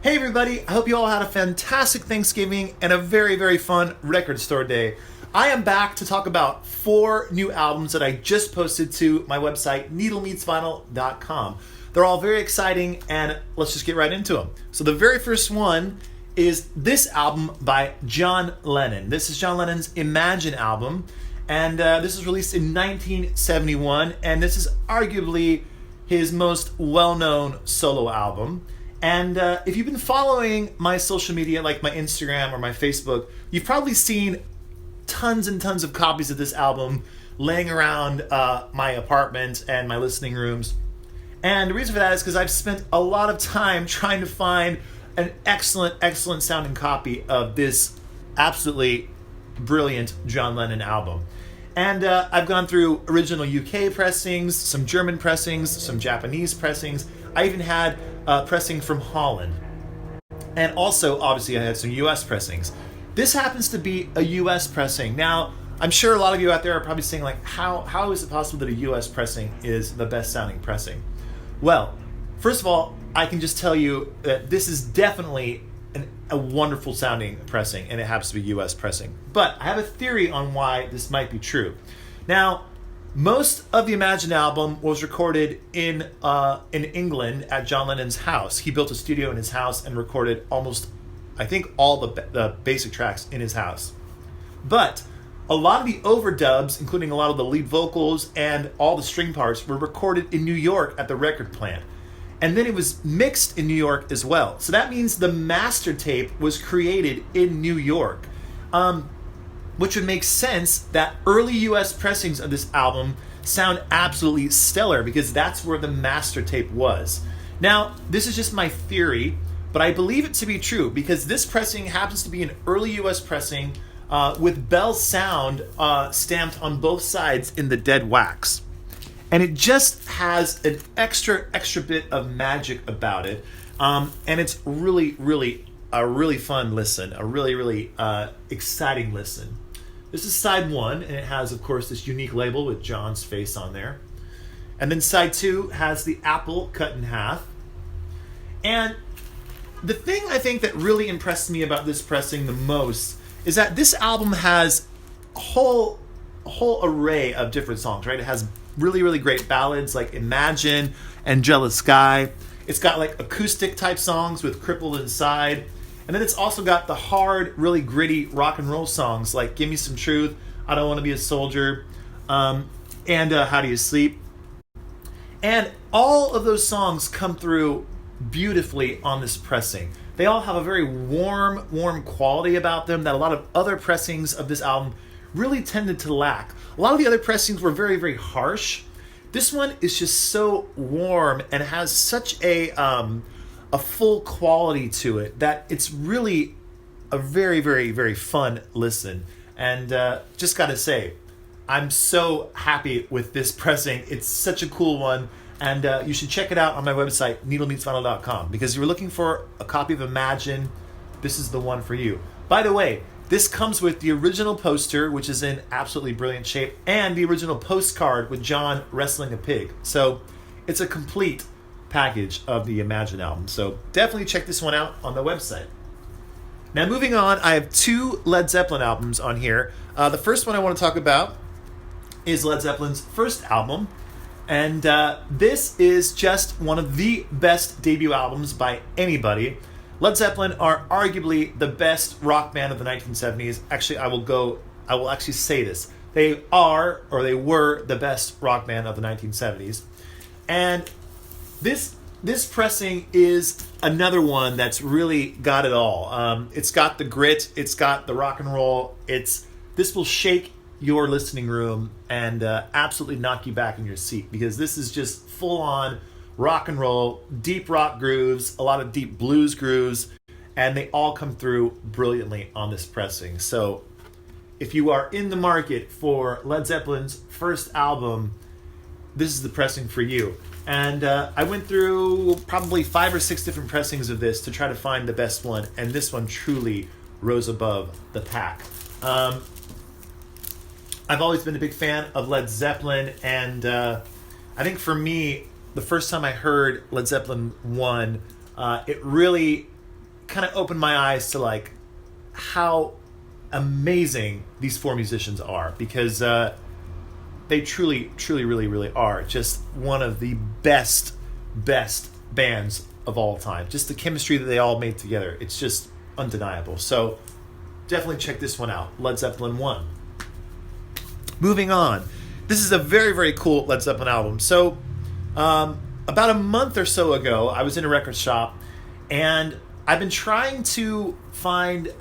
Hey everybody, I hope you all had a fantastic Thanksgiving and a very, very fun record store day. I am back to talk about 4 new albums that I just posted to my website, needlemeetsvinyl.com. They're all very exciting, and let's just get right into them. So the very first one is this album by John Lennon. This is John Lennon's Imagine album, and this was released in 1971, and this is arguably his most well-known solo album. And if you've been following my social media, like my Instagram or my Facebook, you've probably seen tons and tons of copies of this album laying around my apartment and my listening rooms. And the reason for that is because I've spent a lot of time trying to find an excellent sounding copy of this absolutely brilliant John Lennon album. And I've gone through original UK pressings, some German pressings, some Japanese pressings. I even had pressing from Holland. And also, obviously, I had some US pressings. This happens to be a US pressing. Now, I'm sure a lot of you out there are probably saying, like, how is it possible that a US pressing is the best sounding pressing? Well, first of all, I can just tell you that this is definitely a wonderful sounding pressing, and it happens to be US pressing. But I have a theory on why this might be true. Now, most of the Imagine album was recorded in England at John Lennon's house. He built a studio in his house and recorded almost, I think, all the basic tracks in his house. But a lot of the overdubs, including a lot of the lead vocals and all the string parts, were recorded in New York at the record plant. And then it was mixed in New York as well. So that means the master tape was created in New York. Which would make sense that early US pressings of this album sound absolutely stellar because that's where the master tape was. Now, this is just my theory, but I believe it to be true because this pressing happens to be an early US pressing with Bell sound stamped on both sides in the dead wax. And it just has an extra bit of magic about it. And it's really a really fun listen, a really exciting listen. This is side 1, and it has, of course, this unique label with John's face on there. And then side 2 has the apple cut in half. And the thing I think that really impressed me about this pressing the most is that this album has a whole array of different songs, right? It has really great ballads like Imagine and Jealous Sky. It's got like acoustic type songs with Crippled Inside. And then it's also got the hard, really gritty rock and roll songs like Give Me Some Truth, I Don't Want to Be a Soldier, and How Do You Sleep? And all of those songs come through beautifully on this pressing. They all have a very warm quality about them that a lot of other pressings of this album really tended to lack. A lot of the other pressings were very harsh. This one is just so warm and has such a full quality to it that it's really a very fun listen. And just gotta say, I'm so happy with this pressing. It's such a cool one, and you should check it out on my website, needlemeetsvinyl.com, because if you're looking for a copy of Imagine, this is the one for you. By the way, this comes with the original poster, which is in absolutely brilliant shape, and the original postcard with John wrestling a pig. So it's a complete package of the Imagine album. So definitely check this one out on the website. Now moving on, I have 2 Led Zeppelin albums on here. The first one I want to talk about is Led Zeppelin's first album. And this is just one of the best debut albums by anybody. Led Zeppelin are arguably the best rock band of the 1970s. Actually, I will actually say this. They were the best rock band of the 1970s. And this pressing is another one that's really got it all. It's got the grit, it's got the rock and roll. This will shake your listening room and absolutely knock you back in your seat because this is just full on rock and roll, deep rock grooves, a lot of deep blues grooves, and they all come through brilliantly on this pressing. So if you are in the market for Led Zeppelin's first album, this is the pressing for you. And I went through probably 5 or 6 different pressings of this to try to find the best one, and this one truly rose above the pack. I've always been a big fan of Led Zeppelin, and I think for me, the first time I heard Led Zeppelin 1, it really kind of opened my eyes to like how amazing these four musicians are, because they truly, truly, really, really are just one of the best bands of all time. Just the chemistry that they all made together, it's just undeniable. So definitely check this one out, Led Zeppelin 1. Moving on, this is a very, very cool Led Zeppelin album. So about a month or so ago, I was in a record shop, and I've been trying to find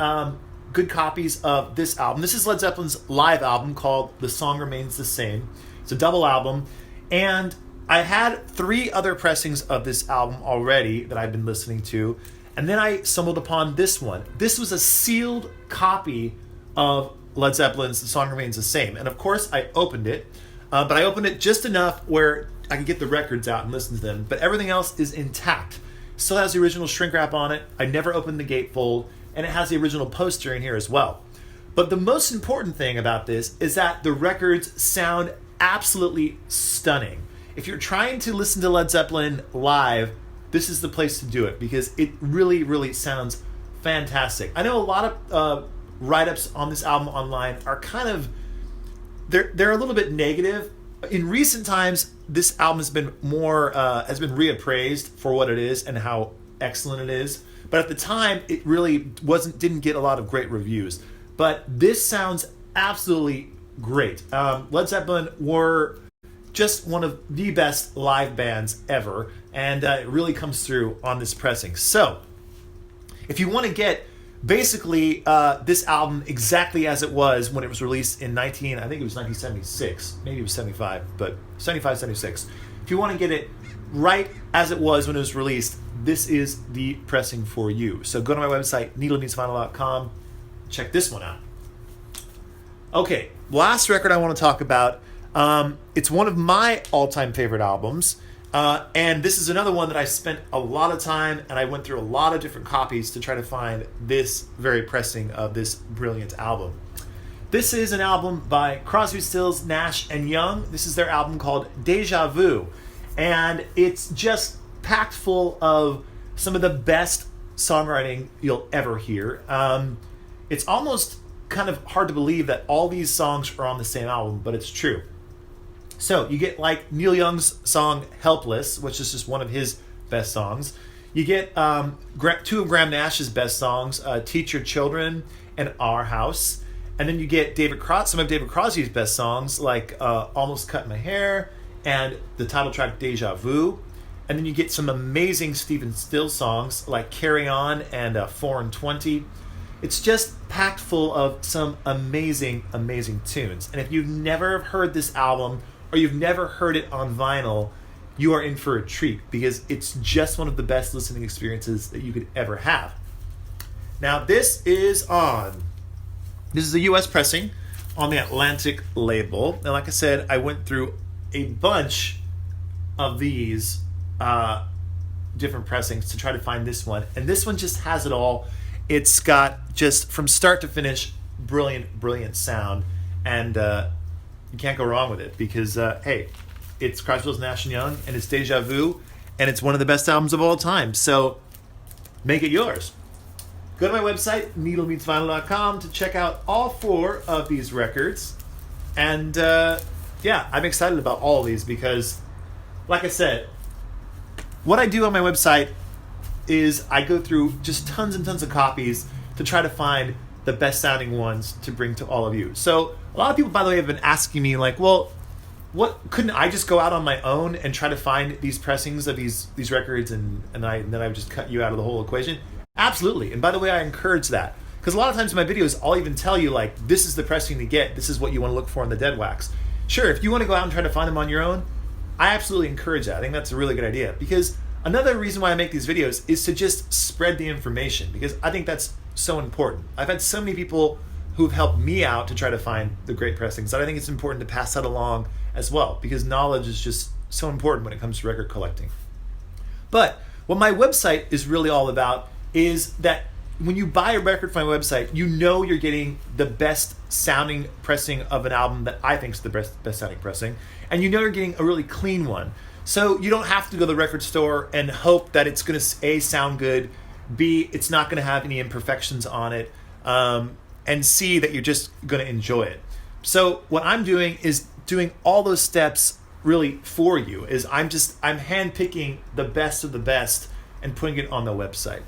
good copies of this album. This is Led Zeppelin's live album called The Song Remains the Same. It's a double album, and I had 3 other pressings of this album already that I've been listening to, and then I stumbled upon this one. This was a sealed copy of Led Zeppelin's The Song Remains the Same, and of course I opened it, but I opened it just enough where I could get the records out and listen to them, but everything else is intact. Still has the original shrink wrap on it. I never opened the gatefold, and it has the original poster in here as well. But the most important thing about this is that the records sound absolutely stunning. If you're trying to listen to Led Zeppelin live, this is the place to do it, because it really, really sounds fantastic. I know a lot of write-ups on this album online are kind of, they're a little bit negative. In recent times, this album has been reappraised for what it is and how excellent it is. But at the time, it really didn't get a lot of great reviews. But this sounds absolutely great. Led Zeppelin were just one of the best live bands ever, and it really comes through on this pressing. So, if you want to get basically this album exactly as it was when it was released in 1976, maybe it was 75, but 75, 76. If you want to get it right as it was when it was released, this is the pressing for you. So go to my website, needlemeetsvinyl.com, check this one out. Okay, last record I want to talk about, it's one of my all-time favorite albums, and this is another one that I spent a lot of time, and I went through a lot of different copies to try to find this very pressing of this brilliant album. This is an album by Crosby, Stills, Nash & Young. This is their album called Deja Vu, and it's just packed full of some of the best songwriting you'll ever hear. It's almost kind of hard to believe that all these songs are on the same album, but it's true. So you get like Neil Young's song Helpless, which is just one of his best songs. You get 2 of Graham Nash's best songs, Teach Your Children and Our House. And then you get some of David Crosby's best songs, like Almost Cut My Hair and the title track Deja Vu. And then you get some amazing Stephen Stills songs like Carry On and 4 and 20. It's just packed full of some amazing, amazing tunes. And if you've never heard this album or you've never heard it on vinyl, you are in for a treat, because it's just one of the best listening experiences that you could ever have. Now, this is a US pressing on the Atlantic label. And like I said, I went through a bunch of these different pressings to try to find this one. And this one just has it all. It's got just from start to finish brilliant sound, and you can't go wrong with it, because hey, it's Crosby, Stills, Nash & Young, and it's Deja Vu, and it's one of the best albums of all time. So make it yours. Go to my website, needlemeetsvinyl.com, to check out all 4 of these records. And yeah, I'm excited about all of these, because like I said, what I do on my website is I go through just tons and tons of copies to try to find the best sounding ones to bring to all of you. So a lot of people, by the way, have been asking me like, well, couldn't I just go out on my own and try to find these pressings of these records, and then I would just cut you out of the whole equation? Absolutely. And by the way, I encourage that, because a lot of times in my videos, I'll even tell you like, this is the pressing to get, this is what you want to look for in the dead wax. Sure, if you want to go out and try to find them on your own, I absolutely encourage that. I think that's a really good idea, because another reason why I make these videos is to just spread the information, because I think that's so important. I've had so many people who've helped me out to try to find the great pressings that I think it's important to pass that along as well, because knowledge is just so important when it comes to record collecting. But what my website is really all about is that when you buy a record from my website, you know you're getting the best sounding pressing of an album that I think is the best sounding pressing, and you know you're getting a really clean one. So you don't have to go to the record store and hope that it's going to sound good, B, it's not going to have any imperfections on it, and C, that you're just going to enjoy it. So what I'm doing is doing all those steps really for you. I'm handpicking the best of the best and putting it on the website.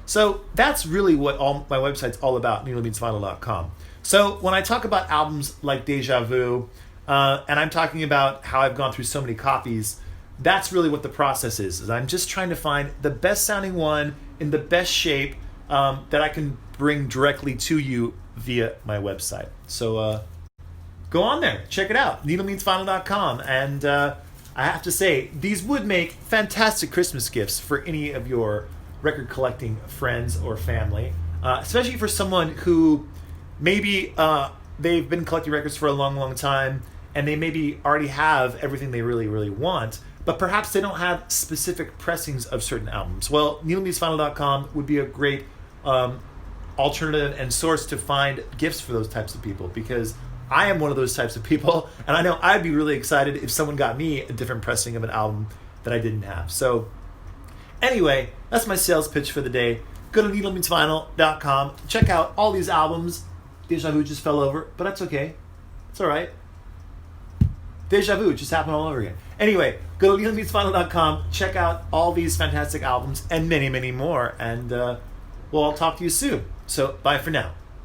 So that's really what all my website's all about, needlemeetsvinyl.com. So when I talk about albums like Deja Vu, and I'm talking about how I've gone through so many copies, that's really what the process is I'm just trying to find the best sounding one in the best shape that I can bring directly to you via my website. So go on there, check it out, needlemeetsvinyl.com. And I have to say, these would make fantastic Christmas gifts for any of your record collecting friends or family, especially for someone who maybe they've been collecting records for a long, long time, and they maybe already have everything they really, really want, but perhaps they don't have specific pressings of certain albums. Well, needlemeetsvinyl.com would be a great alternative and source to find gifts for those types of people, because I am one of those types of people, and I know I'd be really excited if someone got me a different pressing of an album that I didn't have. So anyway, that's my sales pitch for the day. Go to needlemeetsvinyl.com, check out all these albums. Deja Vu just fell over, but that's okay. It's all right. Deja Vu just happened all over again. Anyway, go to needlemeetsvinyl.com, check out all these fantastic albums and many, many more, and we'll all talk to you soon. So bye for now.